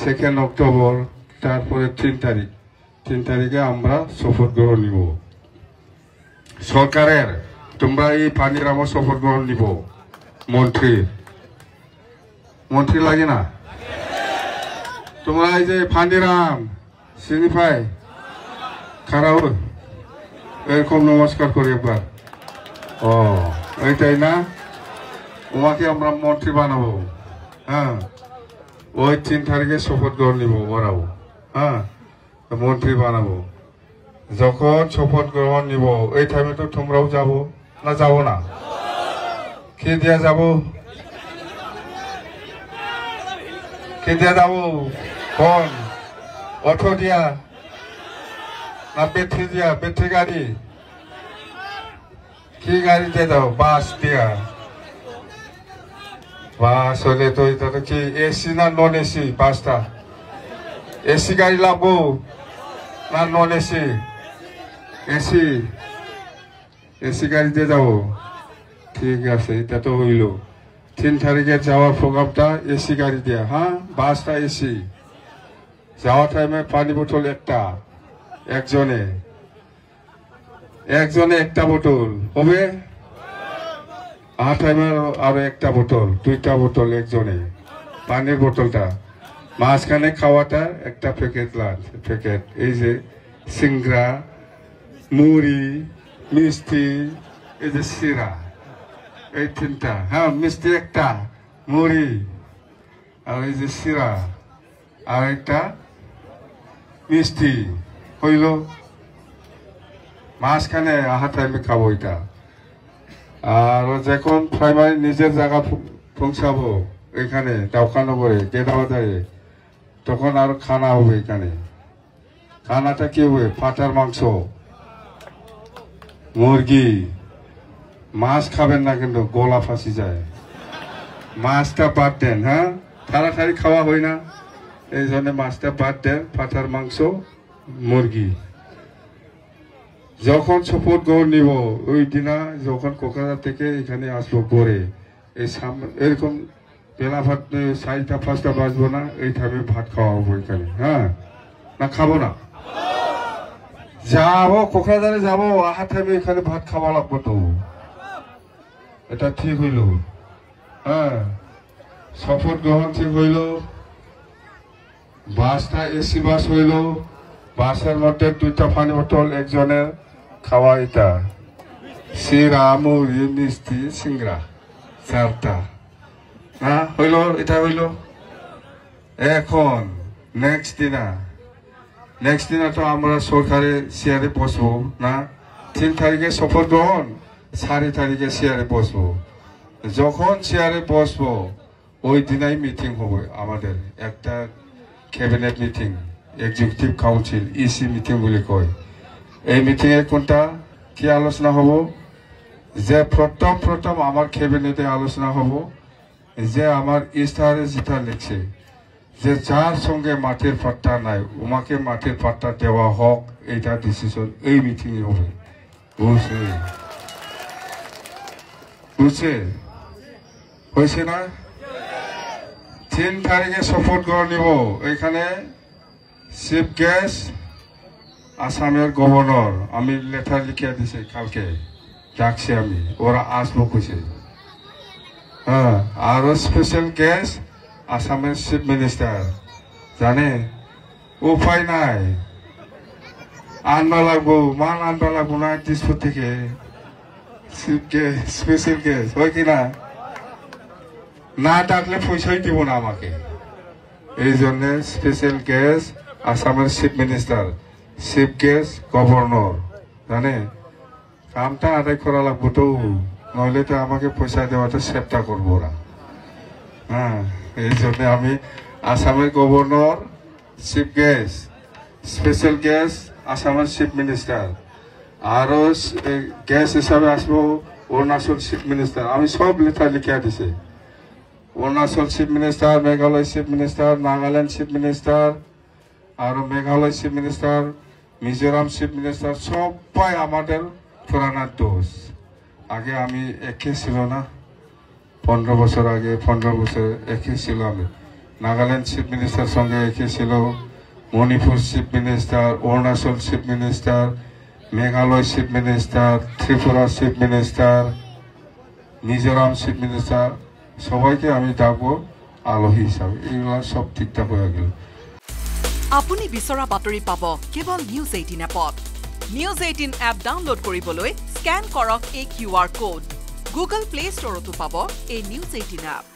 2 October, তারপরে 3 তারিখে আমরা শপথ গ্রহণ নিব সরকারের। তোমরা এই পানিরামও শপথ গ্রহণ নিব মন্ত্রী লাগে না? তোমরা এই যে পানিরাম চিনি পাই খারাপ এরকম নমস্কার করি একবার। ও এইটাই না? ওমাকে আমরা মন্ত্রী বানাবো। হ্যাঁ, ওই 3 তারিখে শপথ গ্রহণ নিব ওরাও। হ্যাঁ, মন্ত্রী বানাবো। যখন শপথ গ্রহণ নিব এই টাইমে তো তোমরাও যাবো না? যাবো না? কে দিয়া যাবো? কে দিয়া যাবো? কোন অটো দিয়া না ব্যাটারি দিয়া? ব্যাটারি গাড়ি? কি গাড়ি দিয়ে দাও? বাস দিয়া? বাস হলে তো এটা তো কি এসি না নন এসি? বাসটা এসি গাড়ি লাগবো না নন এসি? এসি গাড়ি দিয়ে যাবো। ঠিক আছে, এটা তো হইল। 3 তারিখে যাওয়ার প্রোগ্রামটা এসি গাড়ি দিয়া। হ্যাঁ, বাসটা এসি। যাওয়ার টাইমে পানি বোতল একজনে একটা বোতল হবে। আর টাইমে আরো একটা বোতল, 2টা বোতল একজনে। পানির বোতলটা মাঝখানে খাওয়াটা একটা প্যাকেট। এই যে সিংড়া, মুড়ি, মিষ্টি, এই যে সিরা, এই 3টা। হ্যাঁ, মিষ্টি একটা, মুড়ি, আর এই যে সিরা, আর একটা মিষ্টি হইল। মাঝখানে আহা টাইমে খাবো এটা। আর যখন প্রাইমারি নিজের জায়গা পৌঁছাবো এখানে টাউকানগরে গেদাবাজারে, তখন আর খানা হবে এখানে। খানাটা কি হবে? পাটার মাংস, মুরগি। মাছ খাবেন না কিন্তু, গলা ফাঁসি যায়। মাছটা বাদ দেন। হ্যাঁ, তাড়াতাড়ি খাওয়া হয় না, এই জন্য মাছটা বাদ দেন। পাটার মাংস, মুরগি। যখন শপথ গ্রহণ নিব ওই দিনা, যখন কোকরাঝার থেকে এখানে আসবো গড়ে, এই সামনে এরকম বেলা ভাত 4টা 5টা বাজবো না, এই টাইমে ভাত খাওয়া হবো এখানে। হ্যাঁ, না খাবো না? যাবো কোকরাঝারে যাবো, আহা টাইমে এখানে ভাত খাওয়া লাগবো তো। এটা ঠিক হইল? হ্যাঁ, শপথ গ্রহণ ঠিক হইল। বাসটা এসি বাস হইল। বাসের মধ্যে 2টা পানি বোতল একজনের খাওয়া। এটা সিরা, মুড়ি, মিষ্টি, সিংড়া 4টা। হ্যাঁ, হইল? এটা হইল। এখন নেক্সট দিনা তো আমরা সরকারের চেয়ারে বসবো না? 3 তারিখে শপথ গ্রহণ, 4 তারিখে চেয়ারে বসবো। যখন চেয়ারে বসবো ওই দিনাই মিটিং হবে আমাদের, একটা cabinet meeting, executive council, EC meeting বলে কয়। এই মিটিংয়ে কোনটা কি আলোচনা হব? যে প্রথম আমার ক্যাবিনেটে আলোচনা হব যে আমার ইস্তাহারে যেটা লিখছে যে যার সঙ্গে মাটির পাট্টা নাই ওমাকে মাটির পাট্টা দেওয়া হোক, এইটা ডিসিশন এই মিটিংয়ে হবে। বুঝছে? হয়েছে না? 3 তারিখে শপথ গ্রহণ নিব। এখানে চিফ গেস্ট আসামের গভর্নর, আমি লেটার লিখিয়ে দিছি, কালকে ডাকছি আমি, ওরা আসবো কইছে। হ্যাঁ, আরো স্পেশাল গেস্ট আসামের চিফ মিনিস্টার। জানে উপায় নাই, আনবা লাগবো, মাল আনবা লাগবো না দিসপুর থেকে। চিফ গেস্ট, স্পেশাল গেস্ট হয় কিনা? না ডাকলে পয়সাই দিব না আমাকে। এই জন্য স্পেশাল গেস্ট আসামের chief minister, chief guest governor. জানে কামটা আদায় করা লাগবো তো, নইলে তো আমাকে পয়সা দেওয়াটা চেষ্টা করবো ওরা। হ্যাঁ, এই জন্য আমি আসামের governor, chief guest, special guest আসামের চিফ মিনিস্টার, আরো গেস্ট হিসাবে আসবো অরুণাচল চিফ মিনিস্টার। আমি সব লেটার লিখিয়া দিছি। Arunachal chief minister, Meghalaya chief minister, Nagaland chief minister, আর Meghalaya chief minister, Mizoram chief minister, সবাই আমাদের পুরানা দোষ। আগে আমি একে ছিল না, 15 বছর আগে, 15 বছর একে ছিল আমি। নাগাল্যান্ড চিফ মিনিস্টার সঙ্গে এসেছিল, Manipur chief minister, Arunachal chief minister, Meghalaya chief minister, Tripura chief minister, Mizoram chief minister, সবাইকে আমি ডাকবো আলহী হিসাবে। এইগুলো সব ঠিকঠাক হয়ে গেল। আপুনি বিচৰা বাতৰি পাব কেৱল নিউজ 18 এপত। নিউজ 18 এপ ডাউনলোড কৰিবলৈ স্কেন কৰক এই QR কোড। গুগল প্লে ষ্টৰতো পাব এই নিউজ 18 এপ।